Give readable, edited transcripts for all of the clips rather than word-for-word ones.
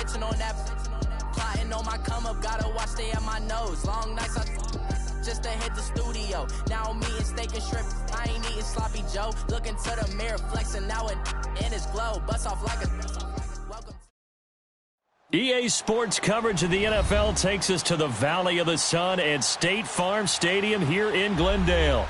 Bitching on that, plotting on my come up, gotta watch stay at my nose. Long nights, just to hit the studio. Now I'm eating steak and shrimp. I ain't eating sloppy Joe. Looking to the mirror, flexing now and in his glow. Bust off like a. Welcome. EA Sports coverage of the NFL takes us to the Valley of the Sun at State Farm Stadium here in Glendale.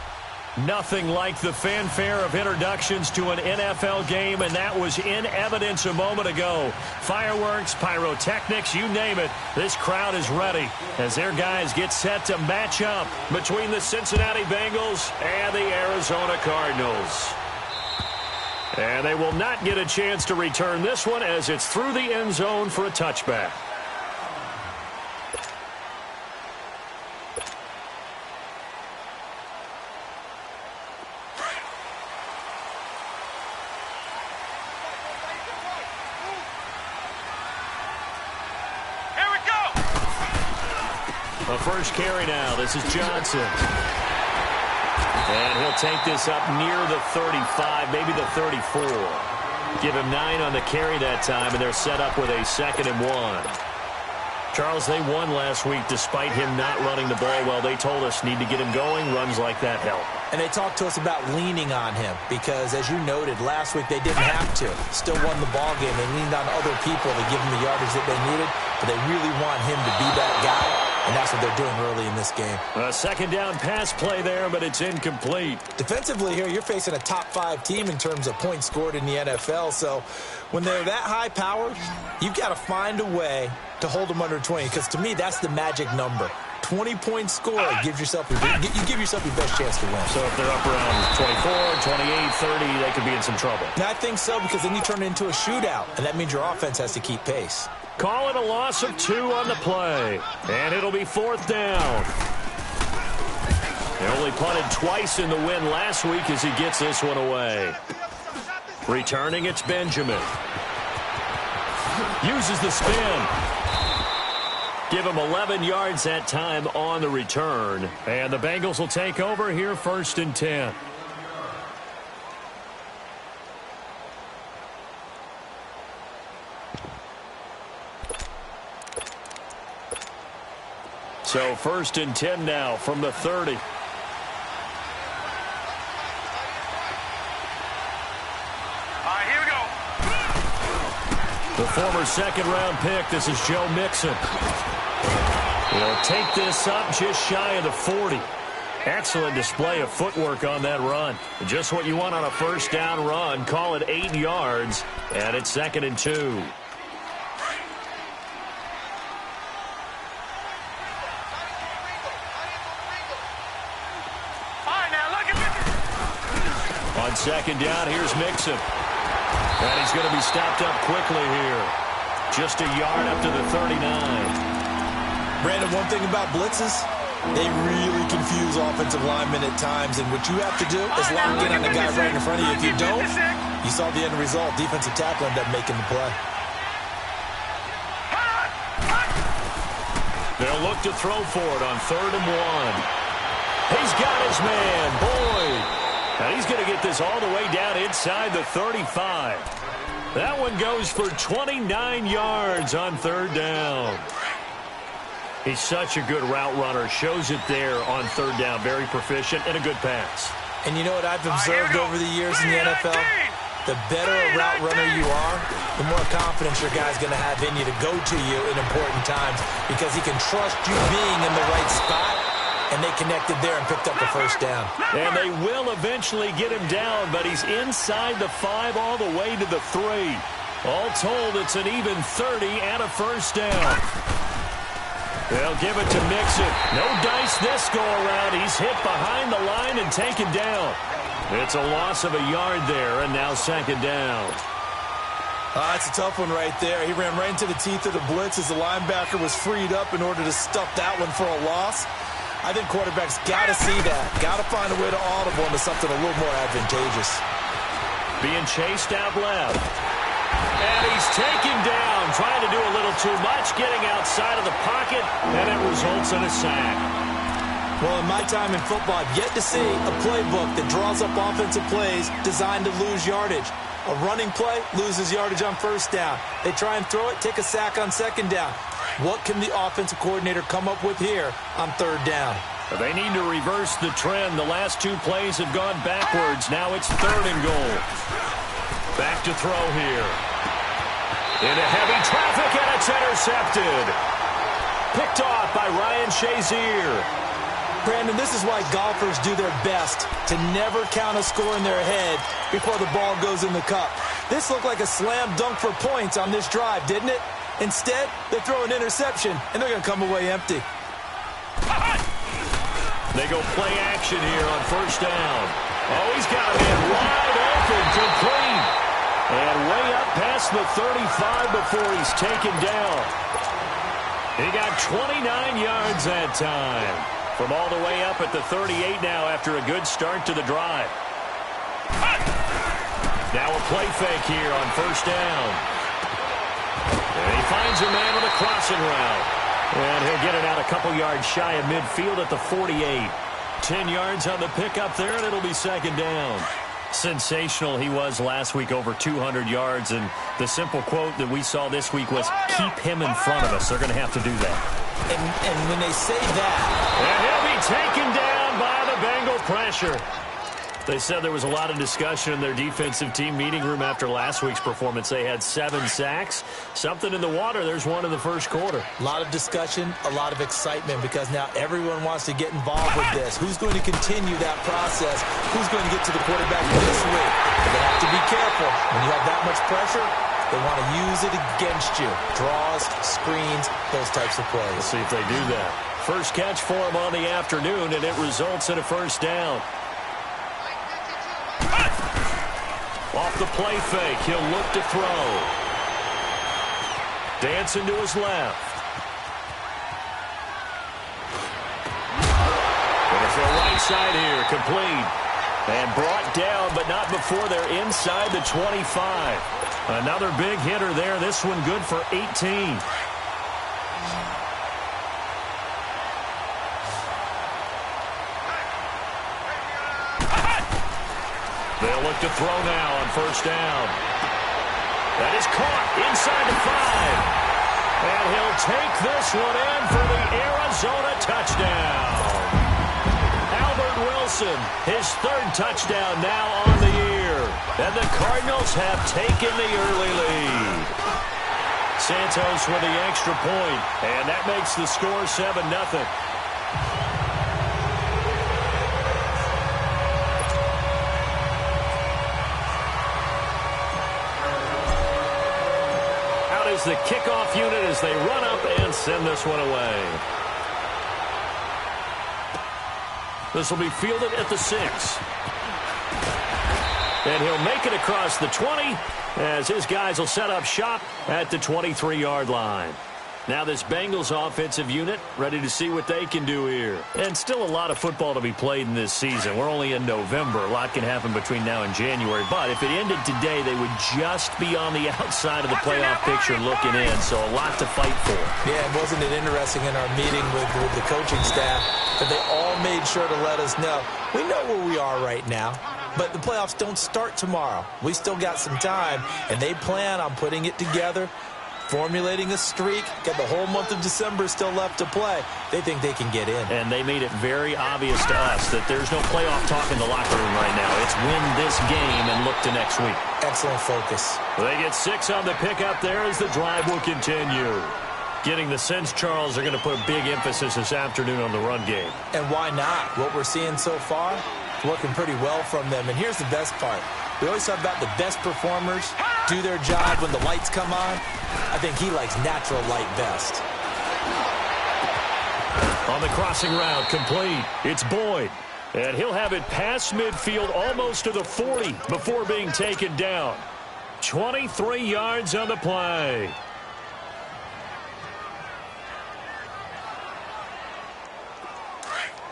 Nothing like the fanfare of introductions to an NFL game, and that was in evidence a moment ago. Fireworks, pyrotechnics, you name it. This crowd is ready as their guys get set to match up between the Cincinnati Bengals and the Arizona Cardinals. And they will not get a chance to return this one as it's through the end zone for a touchback. The first carry now. This is Johnson. And he'll take this up near the 35, maybe the 34. Give him 9 on the carry that time, and they're set up with a 2nd and 1. Charles, they won last week despite him not running the ball well. They told us need to get him going. Runs like that help. And they talked to us about leaning on him because, as you noted, last week they didn't have to. Still won the ball game. They leaned on other people to give him the yardage that they needed, but they really want him to be that guy, and that's what they're doing early in this game. A 2nd down pass play there, but it's incomplete. Defensively here, you're facing a top-5 team in terms of points scored in the NFL, so when they're that high-powered, you've got to find a way to hold them under 20, because to me, that's the magic number. 20-point score, you give yourself your best chance to win. So if they're up around 24, 28, 30, they could be in some trouble. And I think so, because then you turn it into a shootout, and that means your offense has to keep pace. Call it a loss of 2 on the play, and it'll be 4th down. They only punted twice in the win last week as he gets this one away. Returning, it's Benjamin. Uses the spin. Give him 11 yards that time on the return. And the Bengals will take over here 1st and 10. So 1st and 10 now from the 30. The former 2nd-round pick, this is Joe Mixon. He'll take this up just shy of the 40. Excellent display of footwork on that run. Just what you want on a 1st down run. Call it 8 yards, and it's 2nd and 2. On 2nd down, here's Mixon. And he's going to be stopped up quickly here. Just a yard up to the 39. Brandon, one thing about blitzes, they really confuse offensive linemen at times. And what you have to do is lock in on the guy right in front of you. If you don't, you saw the end result. Defensive tackle ended up making the play. They'll look to throw for it on 3rd and 1. He's got his man, Boyd. And he's going to get this all the way down inside the 35. That one goes for 29 yards on 3rd down. He's such a good route runner. Shows it there on 3rd down. Very proficient and a good pass. And you know what I've observed over the years in the NFL? The better a route runner you are, the more confidence your guy's going to have in you to go to you in important times because he can trust you being in the right spot. And they connected there and picked up the 1st down. And they will eventually get him down, but he's inside the 5 all the way to the 3. All told, it's an even 30 and a 1st down. They'll give it to Mixon. No dice this go-around. He's hit behind the line and taken down. It's a loss of a yard there, and now 2nd down. That's a tough one right there. He ran right into the teeth of the blitz as the linebacker was freed up in order to stuff that one for a loss. I think quarterbacks got to see that. Got to find a way to audible into something a little more advantageous. Being chased out left. And he's taken down, trying to do a little too much, getting outside of the pocket, and it results in a sack. Well, in my time in football, I've yet to see a playbook that draws up offensive plays designed to lose yardage. A running play loses yardage on first down. They try and throw it, take a sack on second down. What can the offensive coordinator come up with here on third down? They need to reverse the trend. The last two plays have gone backwards. Now it's 3rd and goal. Back to throw here. Into heavy traffic, and it's intercepted. Picked off by Ryan Shazier. Brandon, this is why golfers do their best to never count a score in their head before the ball goes in the cup. This looked like a slam dunk for points on this drive, didn't it? Instead, they throw an interception, and they're going to come away empty. They go play action here on first down. Oh, he's got a man wide open, complete. And way up past the 35 before he's taken down. He got 29 yards that time. From all the way up at the 38 now after a good start to the drive. Now a play fake here on first down. And he finds a man with a crossing route. And he'll get it out a couple yards shy of midfield at the 48. 10 yards on the pickup there, and it'll be second down. Sensational he was last week, over 200 yards. And the simple quote that we saw this week was, keep him in front of us. They're going to have to do that. And when they say that... And he'll be taken down by the Bengal pressure. They said there was a lot of discussion in their defensive team meeting room after last week's performance. They had 7 sacks. Something in the water. There's one in the first quarter. A lot of discussion, a lot of excitement, because now everyone wants to get involved with this. Who's going to continue that process? Who's going to get to the quarterback this week? They have to be careful. When you have that much pressure, they want to use it against you. Draws, screens, those types of plays. Let's see if they do that. First catch for him on the afternoon, and it results in a first down. Off the play fake, he'll look to throw. Dancing to his left. There's the right side here, complete. And brought down, but not before they're inside the 25. Another big hitter there, this one good for 18. They'll look to throw now on first down. That is caught inside the 5. And he'll take this one in for the Arizona touchdown. Albert Wilson, his 3rd touchdown now on the year. And the Cardinals have taken the early lead. Santos with the extra point, and that makes the score 7-0. The kickoff unit as they run up and send this one away. This will be fielded at the 6. And he'll make it across the 20 as his guys will set up shop at the 23-yard line. Now this Bengals offensive unit ready to see what they can do here. And still a lot of football to be played in this season. We're only in November. A lot can happen between now and January. But if it ended today, they would just be on the outside of the playoff picture looking in. So a lot to fight for. Yeah, and wasn't it interesting in our meeting with the coaching staff that they all made sure to let us know. We know where we are right now. But the playoffs don't start tomorrow. We still got some time. And they plan on putting it together, formulating a streak, got the whole month of December still left to play. They think they can get in. And they made it very obvious to us that there's no playoff talk in the locker room right now. It's win this game and look to next week. Excellent focus. They get 6 on the pickup there as the drive will continue. Getting the sense, Charles, are going to put a big emphasis this afternoon on the run game. And why not? What we're seeing so far, working pretty well from them. And here's the best part. We always talk about the best performers do their job when the lights come on. I think he likes natural light best. On the crossing route, complete. It's Boyd. And he'll have it past midfield almost to the 40 before being taken down. 23 yards on the play.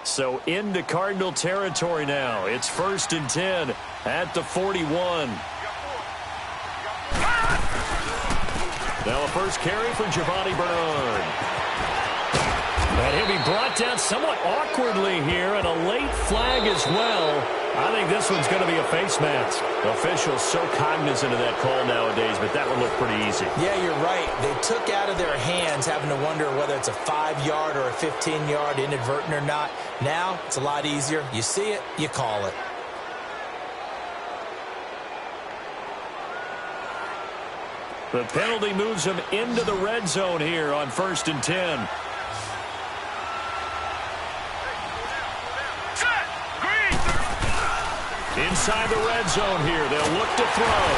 So into Cardinal territory now. It's 1st and 10 at the 41. Now a first carry for Giovanni Bernard. And he'll be brought down somewhat awkwardly here, and a late flag as well. I think this one's going to be a face mask. Officials so cognizant of that call nowadays, but that one looked pretty easy. Yeah, you're right. They took out of their hands having to wonder whether it's a 5-yard or a 15-yard inadvertent or not. Now, it's a lot easier. You see it, you call it. The penalty moves them into the red zone here on 1st and 10. Inside the red zone here, they'll look to throw.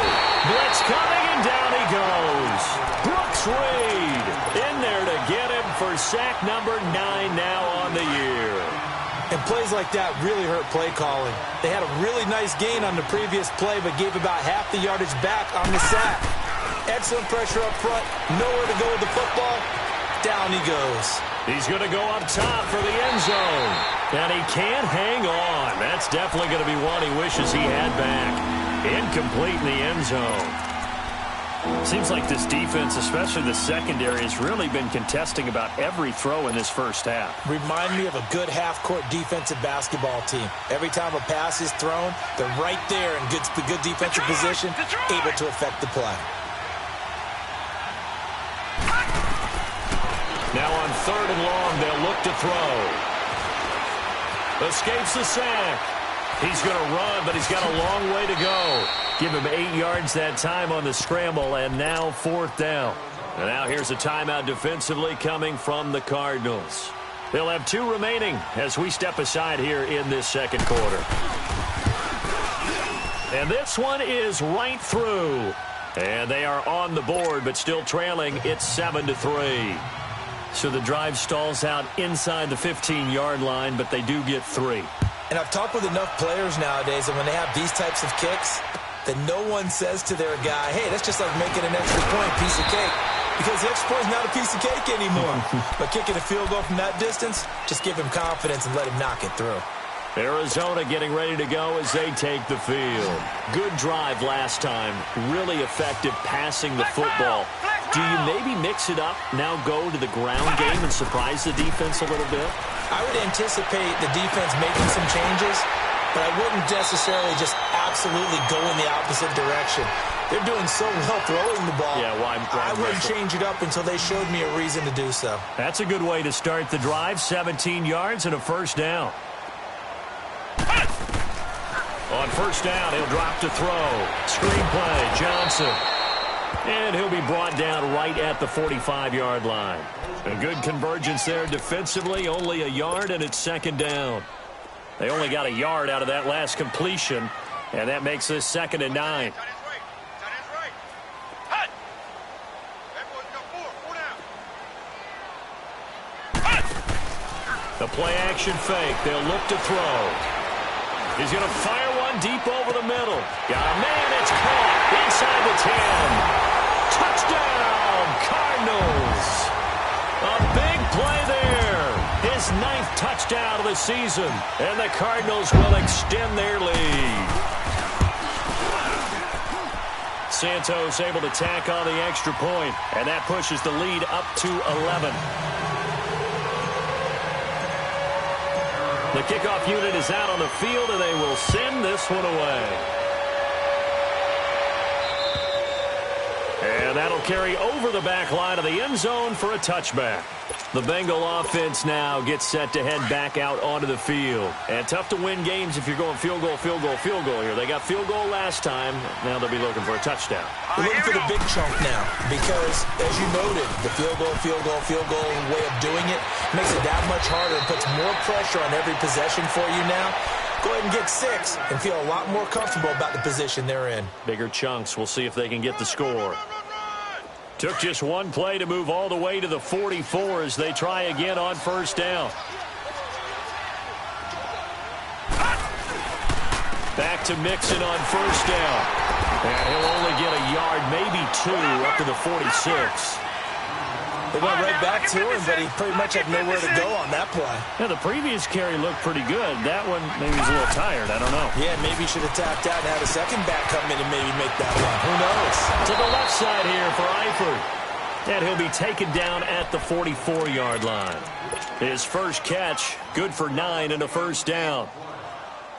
Blitz coming, and down he goes. Brooks Reed in there to get him for sack number 9 now on the year. And plays like that really hurt play calling. They had a really nice gain on the previous play, but gave about half the yardage back on the sack. Excellent pressure up front, nowhere to go with the football. Down he goes. He's going to go up top for the end zone. And he can't hang on. That's definitely going to be one he wishes he had back. Incomplete in the end zone. Seems like this defense, especially the secondary, has really been contesting about every throw in this first half. Remind me of a good half-court defensive basketball team. Every time a pass is thrown, they're right there in good defensive position, able to affect the play. Now on 3rd and long, they'll look to throw. Escapes the sack. He's going to run, but he's got a long way to go. Give him 8 yards that time on the scramble, and now 4th down. And now here's a timeout defensively coming from the Cardinals. They'll have 2 remaining as we step aside here in this second quarter. And this one is right through. And they are on the board, but still trailing. It's 7-3. So the drive stalls out inside the 15-yard line, but they do get 3. And I've talked with enough players nowadays that when they have these types of kicks, that no one says to their guy, hey, that's just like making an extra point, piece of cake. Because the extra point is not a piece of cake anymore. But kicking a field goal from that distance, just give him confidence and let him knock it through. Arizona getting ready to go as they take the field. Good drive last time. Really effective passing the football. Do you maybe mix it up, now go to the ground game and surprise the defense a little bit? I would anticipate the defense making some changes, but I wouldn't necessarily just absolutely go in the opposite direction. They're doing so well throwing the ball. Yeah, why I wouldn't change it up until they showed me a reason to do so. That's a good way to start the drive. 17 yards and a 1st down. On 1st down, he'll drop to throw. Screen play, Johnson. And he'll be brought down right at the 45-yard line. A good convergence there defensively, only a yard, and it's 2nd down. They only got a yard out of that last completion, and that makes this 2nd and 9. The play-action fake. They'll look to throw. He's going to fire one deep over the middle. Got a man. It's caught inside the 10. Touchdown, Cardinals. A big play there. His 9th touchdown of the season. And the Cardinals will extend their lead. Santos able to tack on the extra point. And that pushes the lead up to 11. The kickoff unit is out on the field, and they will send this one away. And that'll carry over the back line of the end zone for a touchback. The Bengal offense now gets set to head back out onto the field. And tough to win games if you're going field goal here. They got field goal last time. Now they'll be looking for a touchdown. They're looking for the big chunk now because, as you noted, the field goal way of doing it makes it that much harder and puts more pressure on every possession for you now. Go ahead and get 6 and feel a lot more comfortable about the position they're in. Bigger chunks. We'll see if they can get the score. Took just one play to move all the way to the 44 as they try again on 1st down. Back to Mixon on 1st down. And he'll only get a yard, maybe 2, up to the 46. They went right back to him, but he pretty much had nowhere to go on that play. Yeah, the previous carry looked pretty good. That one, maybe he's a little tired. I don't know. Yeah, maybe he should have tapped out and had a second back come in and maybe make that one. Who knows? To the left side here for Eifert. And he'll be taken down at the 44-yard line. His first catch, good for 9 and a 1st down.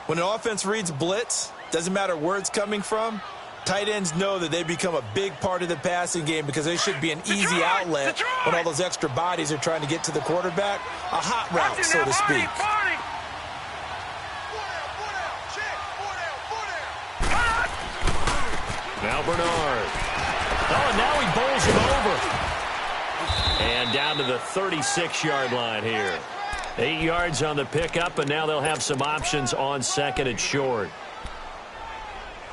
When an offense reads blitz, doesn't matter where it's coming from, tight ends know that they become a big part of the passing game because they should be an easy outlet when all those extra bodies are trying to get to the quarterback. A hot route, so to speak. Now Bernard. Oh, and now he bowls him over. And down to the 36-yard line here. 8 yards on the pickup, and now they'll have some options on second and short.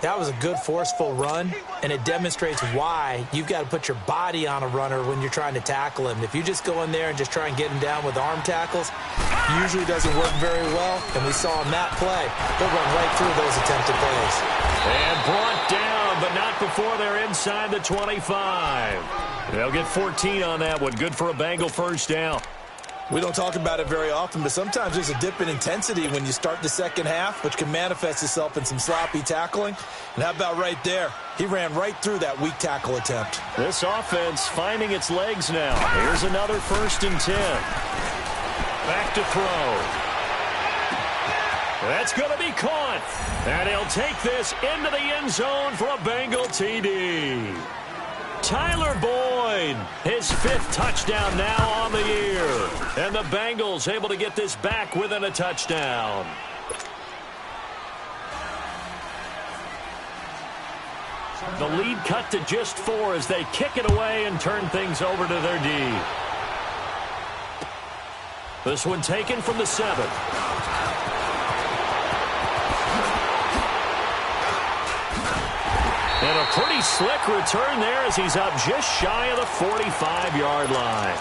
That was a good, forceful run, and it demonstrates why you've got to put your body on a runner when you're trying to tackle him. If you just go in there and just try and get him down with arm tackles, usually doesn't work very well, and we saw in that play, they'll run right through those attempted plays. And brought down, but not before they're inside the 25. They'll get 14 on that one. Good for a Bengal first down. We don't talk about it very often, but sometimes there's a dip in intensity when you start the second half, which can manifest itself in some sloppy tackling. And how about right there? He ran right through that weak tackle attempt. This offense finding its legs now. Here's another 1st and 10. Back to throw. That's going to be caught. And he'll take this into the end zone for a Bengal TD. Tyler Boyd, his 5th touchdown now on the year. And the Bengals able to get this back within a touchdown. The lead cut to just 4 as they kick it away and turn things over to their D. This one taken from the 7. And a pretty slick return there as he's up just shy of the 45-yard line.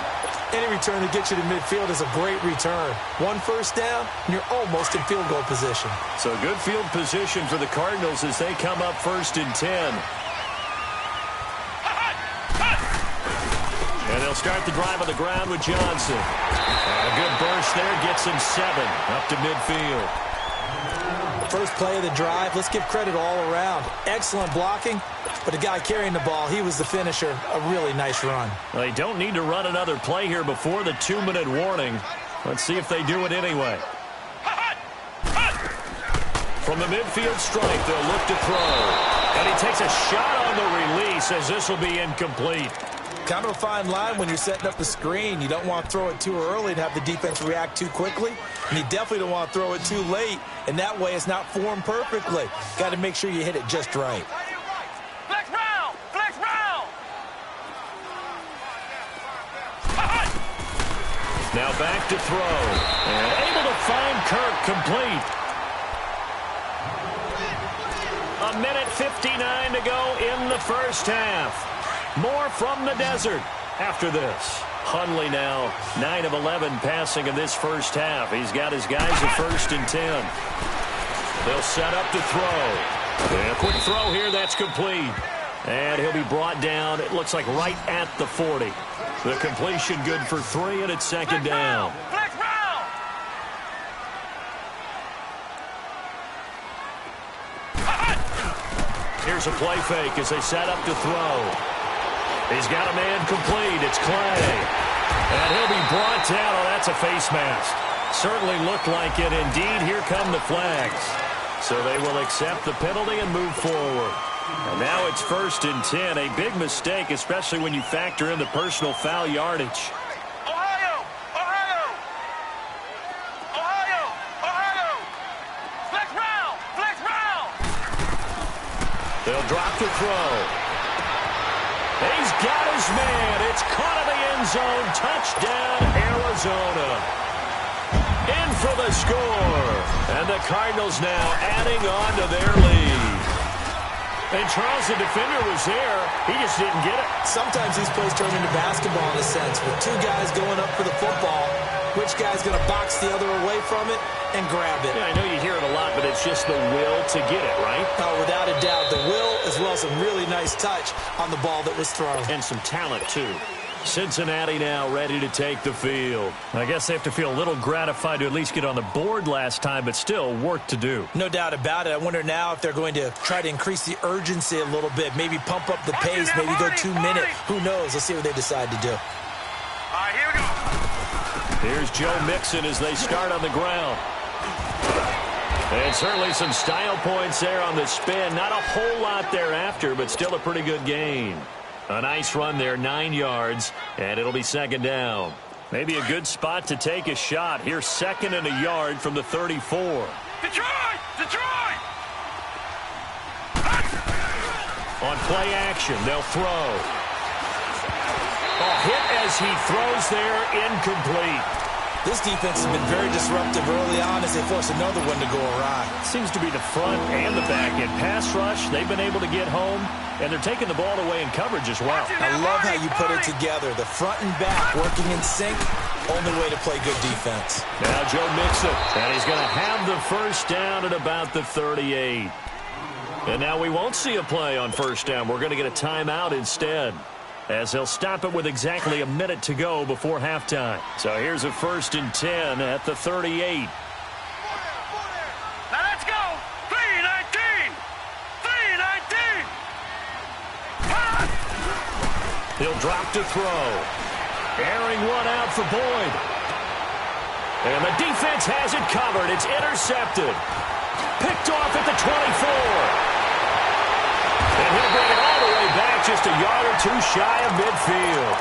Any return that gets you to midfield is a great return. 1 first down, and you're almost in field goal position. So good field position for the Cardinals as they come up 1st and 10. And they'll start the drive on the ground with Johnson. And a good burst there gets him 7 up to midfield. First play of the drive, let's give credit all around. Excellent blocking, but the guy carrying the ball, he was the finisher. A really nice run. Well, they don't need to run another play here before the 2-minute warning. Let's see if they do it anyway. From the midfield stripe, they'll look to throw. And he takes a shot on the release as this will be incomplete. Kind of a fine line when you're setting up the screen. You don't want to throw it too early and have the defense react too quickly. And you definitely don't want to throw it too late. And that way it's not formed perfectly. Got to make sure you hit it just right. Flex round! Flex round! Now back to throw. And able to find Kirk complete. 1:59 to go in the first half. More from the desert after this. Hundley now 9 of 11 passing in this first half. He's got his guys at 1st and 10. They'll set up to throw. And a quick throw here, that's complete. And he'll be brought down, it looks like right at the 40. The completion good for 3, and it's 2nd down. Here's a play fake as they set up to throw. He's got a man complete. It's Clay. And he'll be brought down. Oh, that's a face mask. Certainly looked like it. Indeed, here come the flags. So they will accept the penalty and move forward. And now it's 1st and 10. A big mistake, especially when you factor in the personal foul yardage. Ohio! Ohio! Ohio! Ohio! Flex round! Flex round! They'll drop the throw. He's got his man. It's caught in the end zone. Touchdown, Arizona. In for the score. And the Cardinals now adding on to their lead. And Charles, the defender, was there. He just didn't get it. Sometimes these plays turn into basketball in a sense. With 2 guys going up for the football, which guy's going to box the other away from it and grab it? Yeah, I know you hear it a lot, but it's just the will to get it, right? Oh, without a doubt. The will as well as some really nice touch on the ball that was thrown. And some talent, too. Cincinnati now ready to take the field. I guess they have to feel a little gratified to at least get on the board last time, but still work to do. No doubt about it. I wonder now if they're going to try to increase the urgency a little bit, maybe pump up the pace, maybe go 2 minutes. Who knows? Let's see what they decide to do. All right, here we go. Here's Joe Mixon as they start on the ground. And certainly some style points there on the spin. Not a whole lot thereafter, but still a pretty good gain. A nice run there, 9 yards, and it'll be second down. Maybe a good spot to take a shot. Here's 2nd and a yard from the 34. Detroit! Detroit! On play action, they'll throw. A hit as he throws there, incomplete. This defense has been very disruptive early on as they force another one to go awry. Seems to be the front and the back. In pass rush, they've been able to get home, and they're taking the ball away in coverage as well. I love how you put it together. The front and back working in sync, only way to play good defense. Now Joe Mixon, and he's going to have the first down at about the 38. And now we won't see a play on first down. We're going to get a timeout instead, as they'll stop it with exactly a minute to go before halftime. So here's a 1st and 10 at the 38. Now let's go! 3-19! 3-19! He'll drop to throw. Airing one out for Boyd. And the defense has it covered. It's intercepted. Picked off at the 24. And he'll bring it all the way back just a yard or two shy of midfield.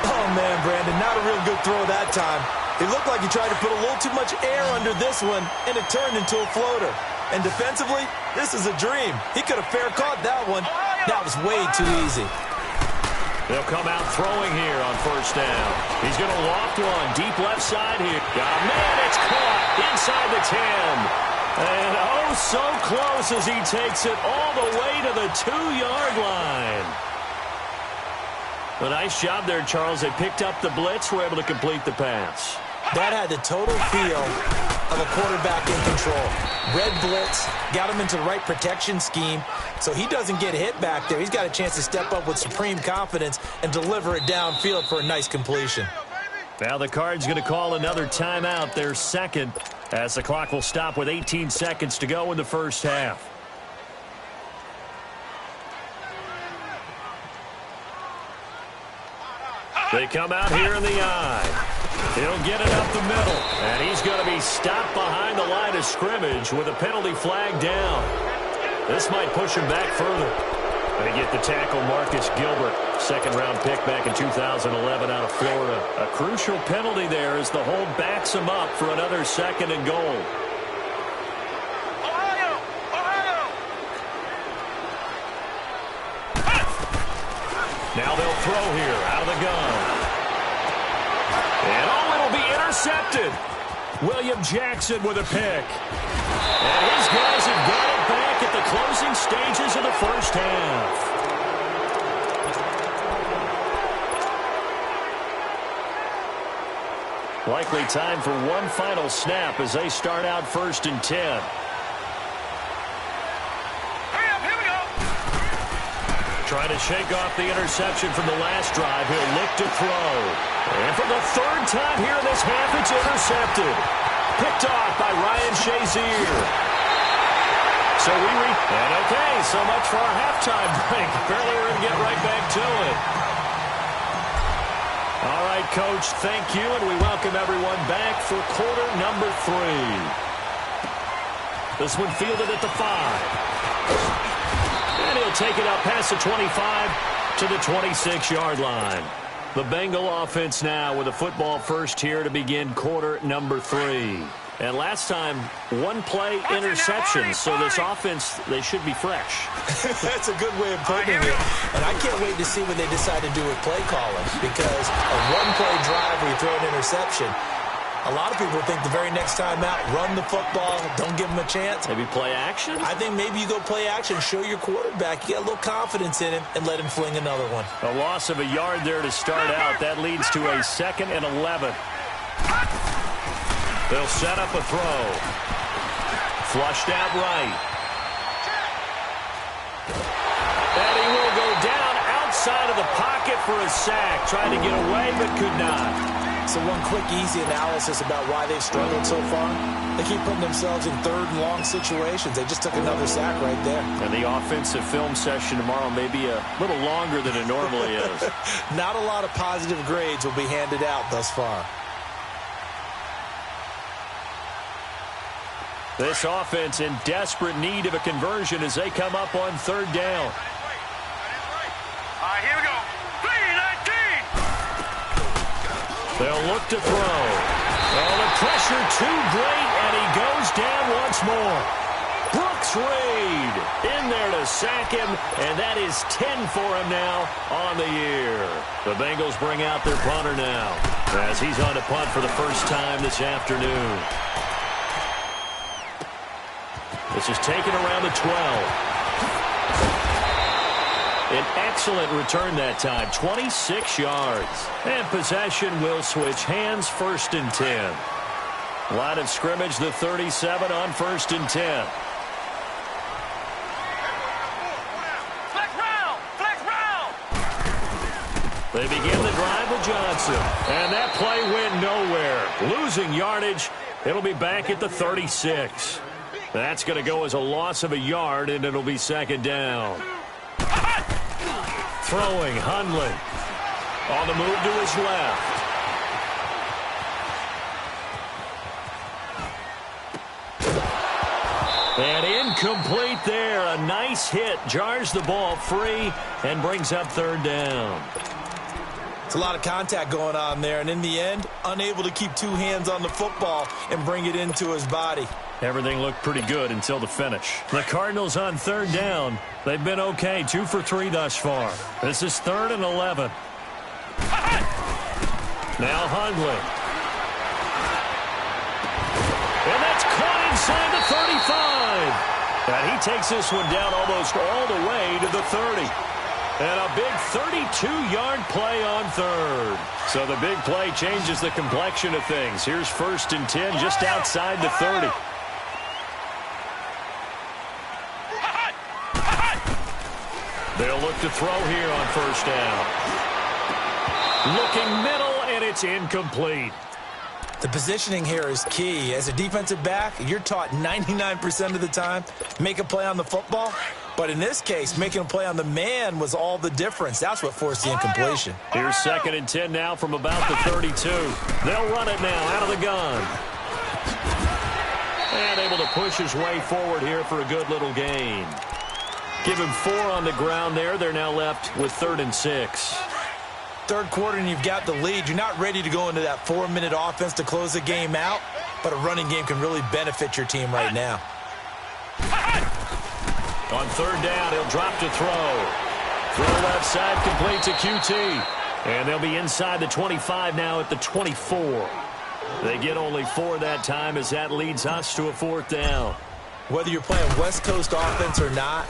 Oh, man, Brandon, not a real good throw that time. It looked like he tried to put a little too much air under this one, and it turned into a floater. And defensively, this is a dream. He could have fair caught that one. That was way too easy. They'll come out throwing here on first down. He's going to loft one deep left side here. Got a man, it's caught inside the 10. And oh, so close as he takes it all the way to the 2-yard line. A nice job there, Charles. They picked up the blitz, were able to complete the pass. That had the total feel of a quarterback in control. Red blitz, got him into the right protection scheme, so he doesn't get hit back there. He's got a chance to step up with supreme confidence and deliver it downfield for a nice completion. Now the Cards going to call another timeout, their second, as the clock will stop with 18 seconds to go in the first half. They come out here in the eye. He'll get it up the middle, and he's going to be stopped behind the line of scrimmage with a penalty flag down. This might push him back further. They get the tackle, Marcus Gilbert, second-round pick back in 2011 out of Florida. A crucial penalty there as the hold backs him up for another 2nd and goal. Ohio! Ohio! Now they'll throw here out of the gun. And oh, it'll be intercepted. William Jackson with a pick. And his guys have got it back at the closing stages of the first half. Likely time for one final snap as they start out 1st and 10. Hurry up, here we go! Trying to shake off the interception from the last drive. He'll look to throw. And for the 3rd time here in this half, it's intercepted. Picked off by Ryan Shazier. So and okay, so much for our halftime break. Apparently we're going to get right back to it. All right, Coach, thank you, and we welcome everyone back for quarter number 3. This one fielded at the 5. And he'll take it up past the 25 to the 26-yard line. The Bengal offense now with a football first here to begin quarter number 3. And last time, one play interception, so this offense, they should be fresh. That's a good way of putting it. And I can't wait to see what they decide to do with play calling, because a one-play drive where you throw an interception, a lot of people think the very next time out, run the football, don't give them a chance. Maybe play action? I think maybe you go play action, show your quarterback, you get a little confidence in him, and let him fling another one. A loss of a yard there to start out. That leads to a 2nd and 11. They'll set up a throw. Flushed out right. And he will go down outside of the pocket for a sack. Trying to get away, but could not. So one quick, easy analysis about why they've struggled so far. They keep putting themselves in 3rd and long situations. They just took another sack right there. And the offensive film session tomorrow may be a little longer than it normally is. Not a lot of positive grades will be handed out thus far. This offense in desperate need of a conversion as they come up on third down. All right, here we go. 3-19. They'll look to throw. Oh, the pressure too great, and he goes down once more. Brooks Reed in there to sack him, and that is 10 for him now on the year. The Bengals bring out their punter now as he's on to punt for the first time this afternoon. This is taken around the 12. An excellent return that time, 26 yards. And possession will switch hands, 1st and 10. Line of scrimmage, the 37 on 1st and 10. They begin the drive with Johnson. And that play went nowhere. Losing yardage. It'll be back at the 36. That's going to go as a loss of a yard, and it'll be 2nd down. Throwing, Hundley. On the move to his left. And incomplete there. A nice hit. Jars the ball free and brings up 3rd down. It's a lot of contact going on there, and in the end, unable to keep 2 hands on the football and bring it into his body. Everything looked pretty good until the finish. The Cardinals on 3rd down. They've been okay, 2 for 3 thus far. This is 3rd and 11. Now Hundley. And that's caught inside the 35. And he takes this one down almost all the way to the 30. And a big 32-yard play on 3rd. So the big play changes the complexion of things. Here's 1st and 10 just outside the 30. They'll look to throw here on 1st down. Looking middle, and it's incomplete. The positioning here is key. As a defensive back, you're taught 99% of the time, make a play on the football. But in this case, making a play on the man was all the difference. That's what forced the incompletion. Here's 2nd and 10 now from about the 32. They'll run it now out of the gun. And able to push his way forward here for a good little gain. Give him 4 on the ground there. They're now left with 3rd and 6. 3rd quarter and you've got the lead. You're not ready to go into that 4-minute offense to close the game out, but a running game can really benefit your team right now. On 3rd down, he'll drop to throw. Throw left side, complete to QT. And they'll be inside the 25 now at the 24. They get only 4 that time as that leads us to a 4th down. Whether you're playing West Coast offense or not,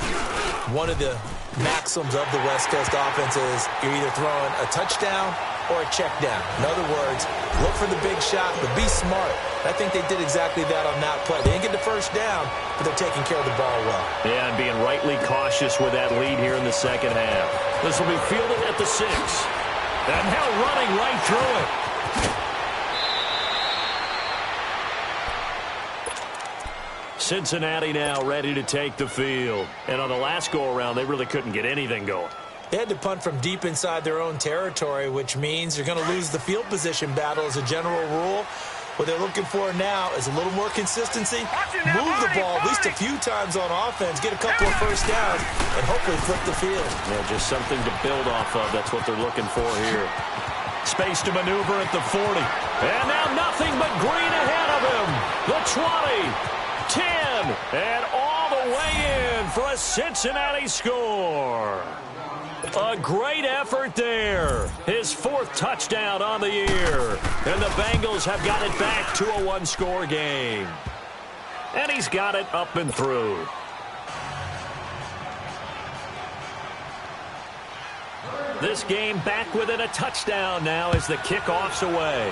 one of the maxims of the West Coast offense is you're either throwing a touchdown or a check down. In other words, look for the big shot, but be smart. I think they did exactly that on that play. They didn't get the 1st down, but they're taking care of the ball well. Yeah, and being rightly cautious with that lead here in the 2nd half. This will be fielded at the 6. And now running right through it. Cincinnati now ready to take the field. And on the last go-around, they really couldn't get anything going. They had to punt from deep inside their own territory, which means you're going to lose the field position battle as a general rule. What they're looking for now is a little more consistency, move the ball at least a few times on offense, get a couple of 1st downs, and hopefully flip the field. Yeah, just something to build off of. That's what they're looking for here. Space to maneuver at the 40. And now nothing but green ahead of him. The 20. 10, and all the way in for a Cincinnati score. A great effort there. His 4th touchdown on the year. And the Bengals have got it back to a 1-score game. And he's got it up and through. This game back within a touchdown now as the kickoff's away.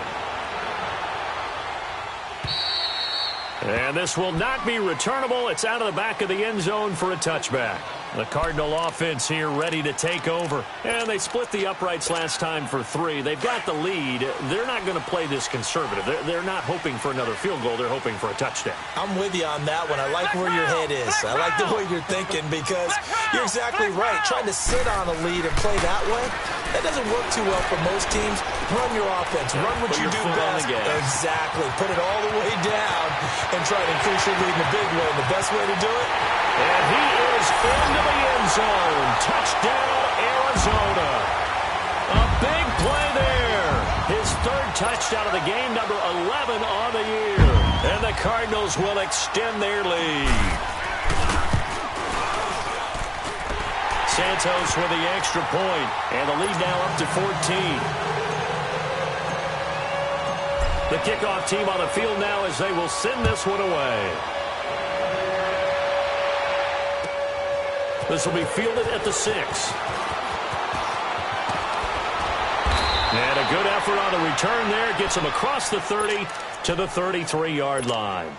And this will not be returnable. It's out of the back of the end zone for a touchback. The Cardinal offense here ready to take over. And they split the uprights last time for 3. They've got the lead. They're not going to play this conservative. They're not hoping for another field goal. They're hoping for a touchdown. I'm with you on that one. I like where your head is. I like the way you're thinking because you're exactly right. Trying to sit on a lead and play that way, that doesn't work too well for most teams. Run your offense. Run what you do best. Exactly. Put it all the way down and try to increase your lead in a big way. And the best way to do it? And he is into the end zone. Touchdown, Arizona. A big play there. His 3rd touchdown of the game, number 11 on the year. And the Cardinals will extend their lead. Santos with the extra point. And the lead now up to 14. The kickoff team on the field now as they will send this one away. This will be fielded at the 6. And a good effort on the return there. Gets him across the 30 to the 33-yard line.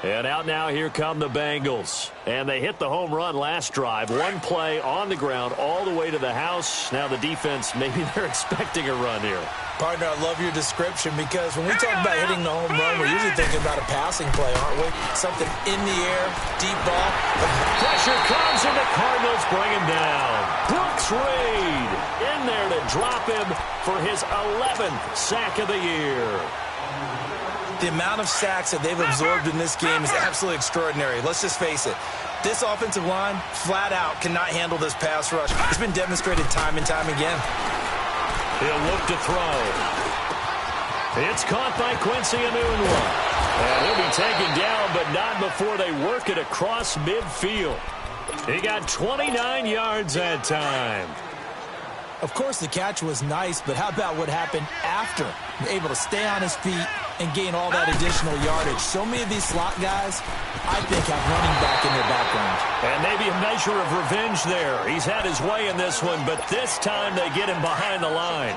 And out now, here come the Bengals. And they hit the home run last drive. 1 play on the ground all the way to the house. Now the defense, maybe they're expecting a run here. Partner, I love your description because when we talk about hitting the home run, we're usually thinking about a passing play, aren't we? Something in the air, deep ball. Pressure comes and the Cardinals bring him down. Brooks Reed in there to drop him for his 11th sack of the year. The amount of sacks that they've absorbed in this game is absolutely extraordinary. Let's just face it. This offensive line, flat out, cannot handle this pass rush. It's been demonstrated time and time again. He'll look to throw. It's caught by Quincy Enunwa. And he'll be taken down, but not before they work it across midfield. He got 29 yards that time. Of course, the catch was nice, but how about what happened after? Able to stay on his feet and gain all that additional yardage. So many of these slot guys, I think, have running back in their background. And maybe a measure of revenge there. He's had his way in this one, but this time they get him behind the line.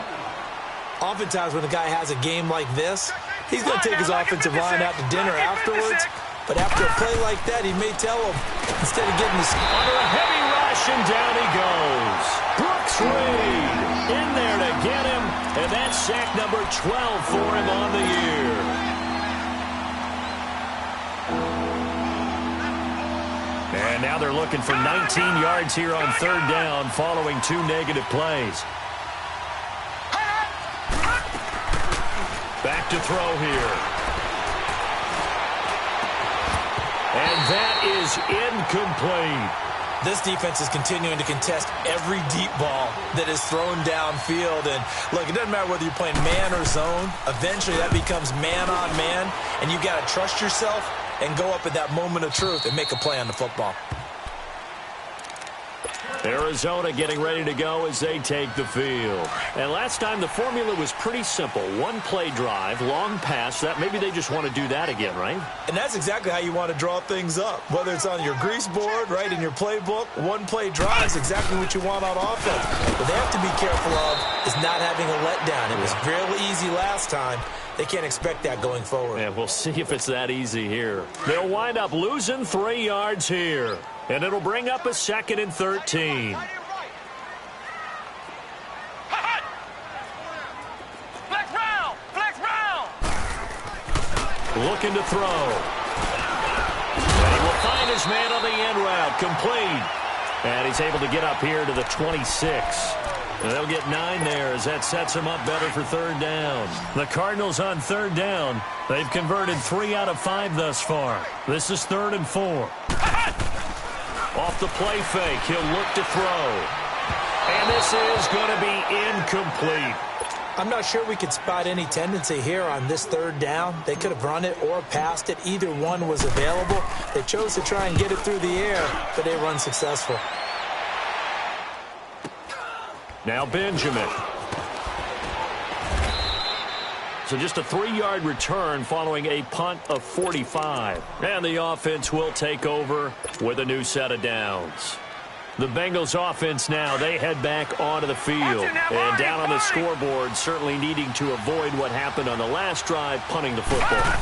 Oftentimes when a guy has a game like this, he's going to take his offensive line out to dinner afterwards. But after a play like that, he may tell him, instead of getting this under a heavy rush, and down he goes. Brooks Reed in there to get him, and that's sack number 12 for him on the year. And now they're looking for 19 yards here on 3rd down following 2 negative plays. Back to throw here. And that is incomplete. This defense is continuing to contest every deep ball that is thrown downfield. And, look, it doesn't matter whether you're playing man or zone. Eventually, that becomes man on man, and you've got to trust yourself and go up at that moment of truth and make a play on the football. Arizona getting ready to go as they take the field. And last time the formula was pretty simple. 1-play drive, long pass. That maybe they just want to do that again, right? And that's exactly how you want to draw things up. Whether it's on your grease board, right, in your playbook, 1-play drive is exactly what you want on offense. What they have to be careful of is not having a letdown. It was real easy last time. They can't expect that going forward. Yeah, we'll see if it's that easy here. They'll wind up losing 3 yards here. And it'll bring up a 2nd and 13. Looking to throw. And he will find his man on the end route. Complete. And he's able to get up here to the 26. And they'll get 9 there as that sets him up better for 3rd down. The Cardinals on 3rd down. They've converted 3 out of 5 thus far. This is 3rd and 4. Off the play fake, he'll look to throw. And this is going to be incomplete. I'm not sure we could spot any tendency here on this 3rd down. They could have run it or passed it. Either one was available. They chose to try and get it through the air, but they were unsuccessful. Now Benjamin. So just a 3-yard return following a punt of 45. And the offense will take over with a new set of downs. The Bengals offense now, they head back onto the field. And down on the scoreboard, certainly needing to avoid what happened on the last drive, punting the football.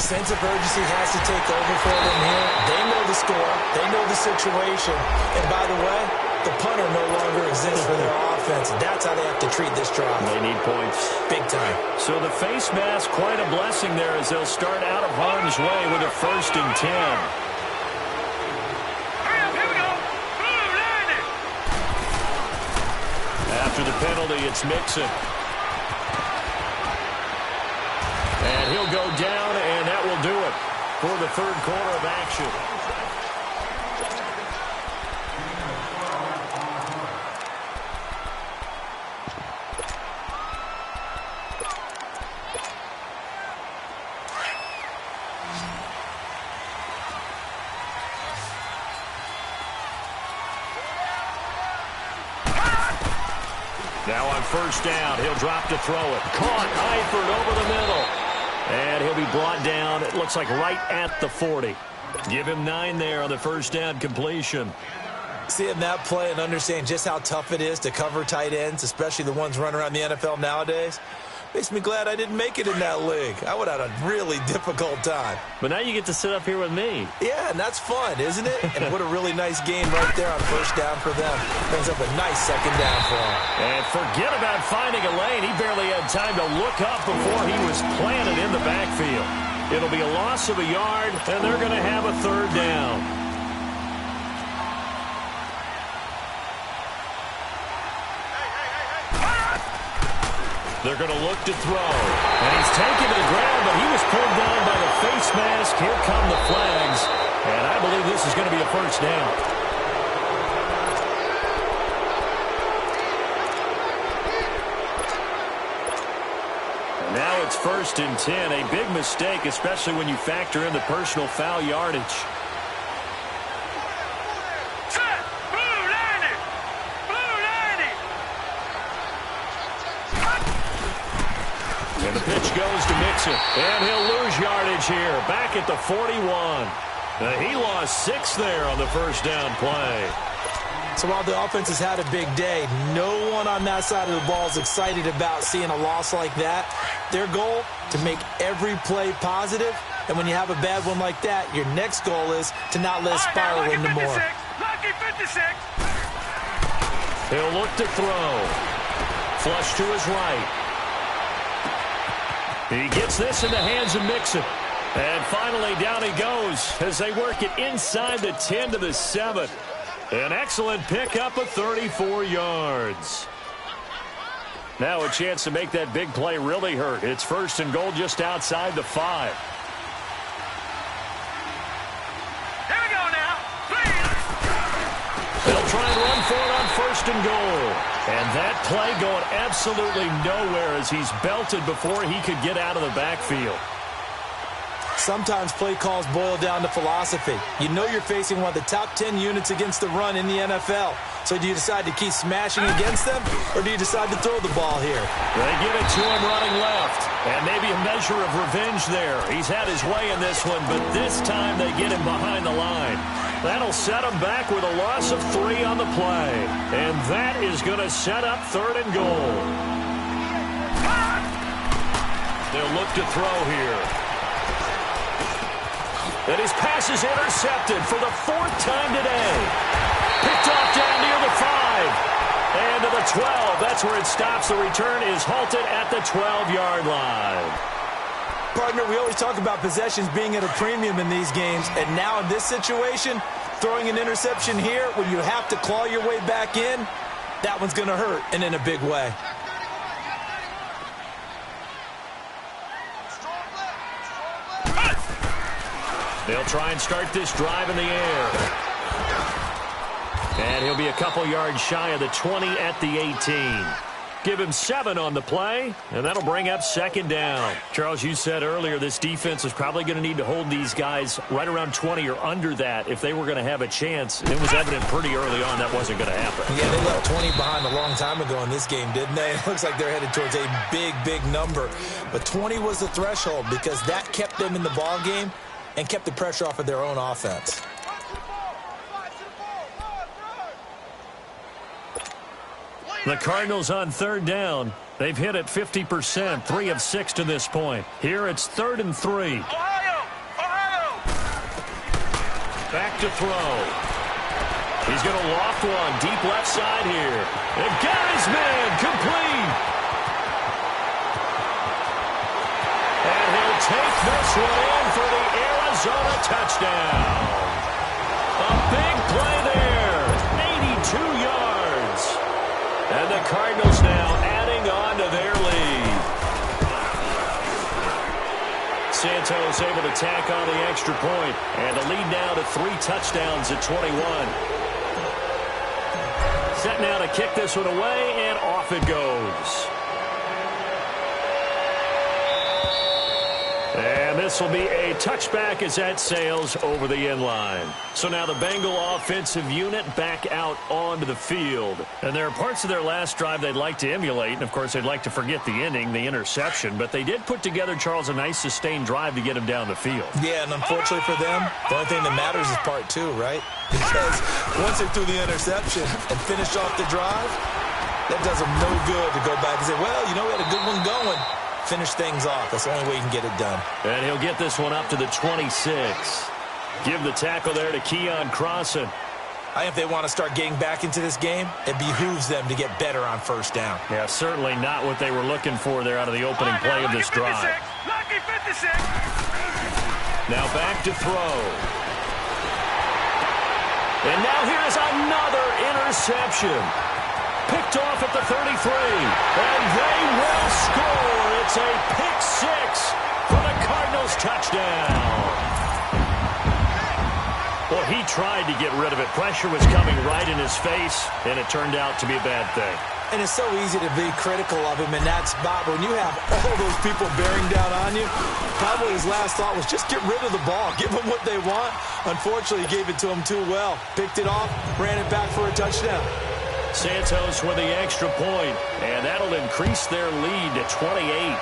Sense of urgency has to take over for them here. They know the score. They know the situation. And by the way, the punter no longer exists for their offense. That's how they have to treat this drive. They need points. Big time. So the face mask, quite a blessing there as they'll start out of harm's way with a 1st and 10. Here we go. After the penalty, it's Mixon. And he'll go down, and that will do it for the 3rd quarter of action. Now on 1st down, he'll drop to throw it. Caught, Eifert over the middle. And he'll be brought down, it looks like right at the 40. Give him 9 there on the 1st down completion. Seeing that play and understanding just how tough it is to cover tight ends, especially the ones running around the NFL nowadays, makes me glad I didn't make it in that league. I would have had a really difficult time. But now you get to sit up here with me. Yeah, and that's fun, isn't it? And what a really nice game right there on 1st down for them. Brings up a nice 2nd down for them. And forget about finding a lane. He barely had time to look up before he was planted in the backfield. It'll be a loss of a yard, and they're going to have a 3rd down. They're going to look to throw. And he's taken to the ground, but he was pulled down by the face mask. Here come the flags. And I believe this is going to be a 1st down. And now it's 1st and 10. A big mistake, especially when you factor in the personal foul yardage. And the pitch goes to Mixon. And he'll lose yardage here. Back at the 41. He lost 6 there on the 1st down play. So while the offense has had a big day, no one on that side of the ball is excited about seeing a loss like that. Their goal, to make every play positive. And when you have a bad one like that, your next goal is to not let it spiral into more. Lucky 56. He'll look to throw. Flush to his right. He gets this in the hands of Mixon. And finally, down he goes as they work it inside the 10 to the 7. An excellent pickup of 34 yards. Now a chance to make that big play really hurt. It's 1st and goal just outside the 5. Here we go now. Please. They'll try and run for it on 1st and goal. And that play going absolutely nowhere as he's belted before he could get out of the backfield. Sometimes play calls boil down to philosophy. You know you're facing one of the top 10 units against the run in the NFL. So do you decide to keep smashing against them, or do you decide to throw the ball here? They give it to him running left. And maybe a measure of revenge there. He's had his way in this one, but this time they get him behind the line. That'll set him back with a loss of 3 on the play. And that is going to set up 3rd and goal. They'll look to throw here. And his pass is intercepted for the 4th time today. Picked off down near the 5. And to the 12. That's where it stops. The return is halted at the 12-yard line. Partner, we always talk about possessions being at a premium in these games. And now in this situation, throwing an interception here when you have to claw your way back in, that one's going to hurt, and in a big way. They'll try and start this drive in the air. And he'll be a couple yards shy of the 20 at the 18. Give him 7 on the play, and that'll bring up 2nd down. Charles, you said earlier this defense is probably going to need to hold these guys right around 20 or under that if they were going to have a chance. It was evident pretty early on that wasn't going to happen. Yeah, they left 20 behind a long time ago in this game, didn't they? It looks like they're headed towards a big, big number. But 20 was the threshold because that kept them in the ball game and kept the pressure off of their own offense. The Cardinals on 3rd down. They've hit it 50%, 3 of 6 to this point. Here it's 3rd and 3. Ohio, Back to throw. He's going to loft one deep left side here. And got his man complete. And he'll take this one in for the Arizona touchdown. A big play there. 82 yards. And the Cardinals now adding on to their lead. Santos able to tack on the extra point, and the lead now to 3 touchdowns at 21. Set now to kick this one away, and off it goes. And this will be a touchback as that sails over the end line. So now the Bengal offensive unit back out onto the field. And there are parts of their last drive they'd like to emulate. And, of course, they'd like to forget the ending, the interception. But they did put together, Charles, a nice sustained drive to get him down the field. Yeah, and unfortunately for them, the only thing that matters is part 2, right? Because once they threw the interception and finished off the drive, that does them no good to go back and say, well, you know, we had a good one going. Finish things off. That's the only way you can get it done. And he'll get this one up to the 26. Give the tackle there to Keon Crossan. I think if they want to start getting back into this game, it behooves them to get better on first down. Yeah, certainly not what they were looking for there out of the opening play of this drive. Lucky 56. Now back to throw. And now here's another interception. Picked off at the 33. And they will score. It's a pick 6 for the Cardinals touchdown. Well, he tried to get rid of it. Pressure was coming right in his face, and it turned out to be a bad thing. And it's so easy to be critical of him in that spot. When you have all those people bearing down on you, probably his last thought was just get rid of the ball. Give them what they want. Unfortunately, he gave it to them too well. Picked it off, ran it back for a touchdown. Santos with the extra point, and that'll increase their lead to 28.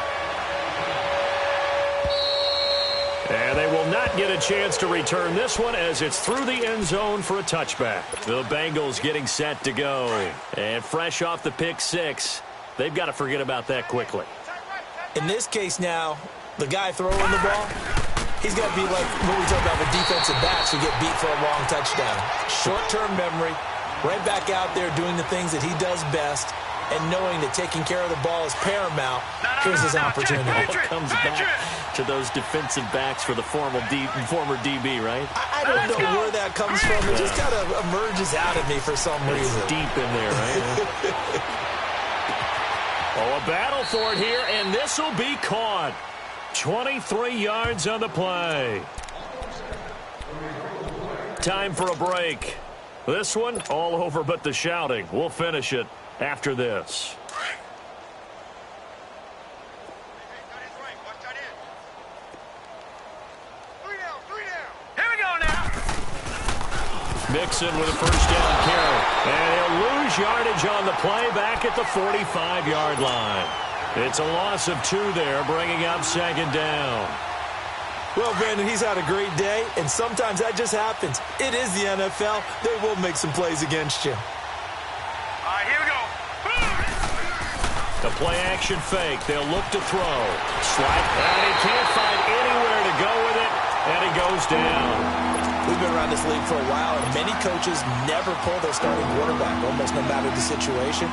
And they will not get a chance to return this one as it's through the end zone for a touchback. The Bengals getting set to go. And fresh off the pick 6, they've got to forget about that quickly. In this case now, the guy throwing the ball, he's got to be like what we talk about with defensive backs who get beat for a long touchdown. Short-term memory, right back out there doing the things that he does best, and knowing that taking care of the ball is paramount. Here's his opportunity. Comes back to those defensive backs for the former DB, right? I don't know where that comes from. It just kind of emerges out of me for some reason. It's deep in there, right? Oh, a battle for it here, and this will be caught. 23 yards on the play. Time for a break. This one, all over but the shouting. We'll finish it after this. Here we go now. Mixon with a first down carry. And he'll lose yardage on the play back at the 45-yard line. It's a loss of 2 there, bringing up second down. Well, Brandon, he's had a great day, and sometimes that just happens. It is the NFL. They will make some plays against you. All right, here we go. The play-action fake. They'll look to throw. Slide. And he can't find anywhere to go with it, and he goes down. We've been around this league for a while, and many coaches never pull their starting quarterback, almost no matter the situation.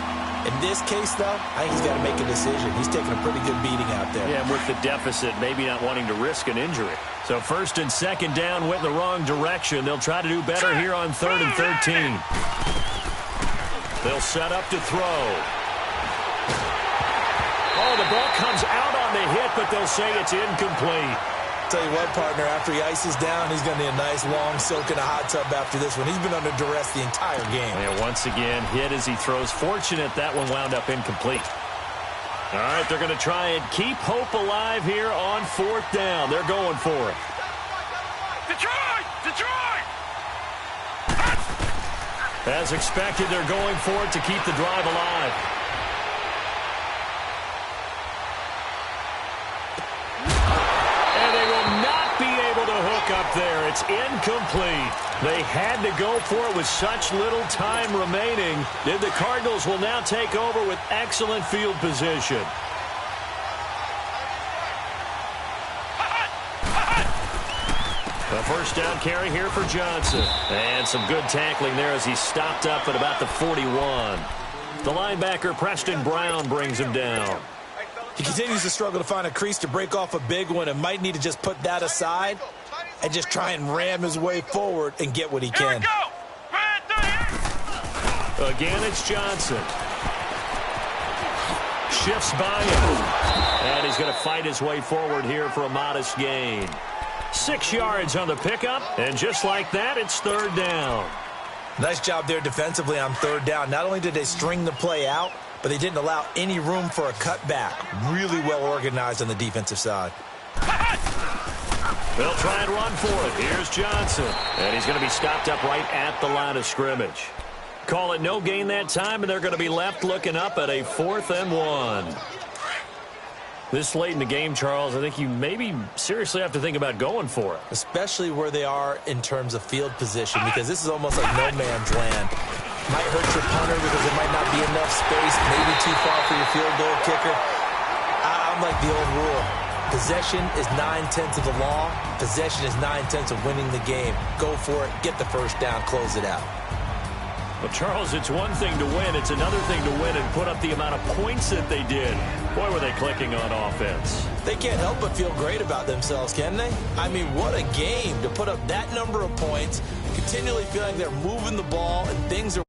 In this case, though, I think he's got to make a decision. He's taking a pretty good beating out there. Yeah, with the deficit, maybe not wanting to risk an injury. So first and second down went in the wrong direction. They'll try to do better here on 3rd and 13. They'll set up to throw. Oh, the ball comes out on the hit, but they'll say it's incomplete. Tell you what, partner, after he ices down, he's going to need a nice long soak in a hot tub after this one. He's been under duress the entire game. And once again, hit as he throws. Fortunate that one wound up incomplete. All right, they're going to try and keep hope alive here on 4th down. They're going for it. Detroit! Detroit! As expected, they're going for it to keep the drive alive. Up there, it's incomplete. They had to go for it with such little time remaining. Then the Cardinals will now take over with excellent field position. A first down carry here for Johnson. And some good tackling there as he stopped up at about the 41. The linebacker, Preston Brown, brings him down. He continues to struggle to find a crease to break off a big one and might need to just put that aside and just try and ram his way forward and get what he can. Again, it's Johnson. Shifts by him. And he's going to fight his way forward here for a modest gain. 6 yards on the pickup, and just like that, it's third down. Nice job there defensively on third down. Not only did they string the play out, but they didn't allow any room for a cutback. Really well organized on the defensive side. They'll try and run for it. Here's Johnson. And he's going to be stopped up right at the line of scrimmage. Call it no gain that time, and they're going to be left looking up at a 4th and 1. This late in the game, Charles, I think you maybe seriously have to think about going for it. Especially where they are in terms of field position, because this is almost like no man's land. Might hurt your punter because there might not be enough space, maybe too far for your field goal kicker. I'm like the old rule. Possession is 9/10 of the law. Possession is 9/10 of winning the game. Go for it. Get the first down. Close it out. Well, Charles, it's one thing to win. It's another thing to win and put up the amount of points that they did. Boy, were they clicking on offense. They can't help but feel great about themselves, can they? I mean, what a game to put up that number of points, continually feeling like they're moving the ball and things are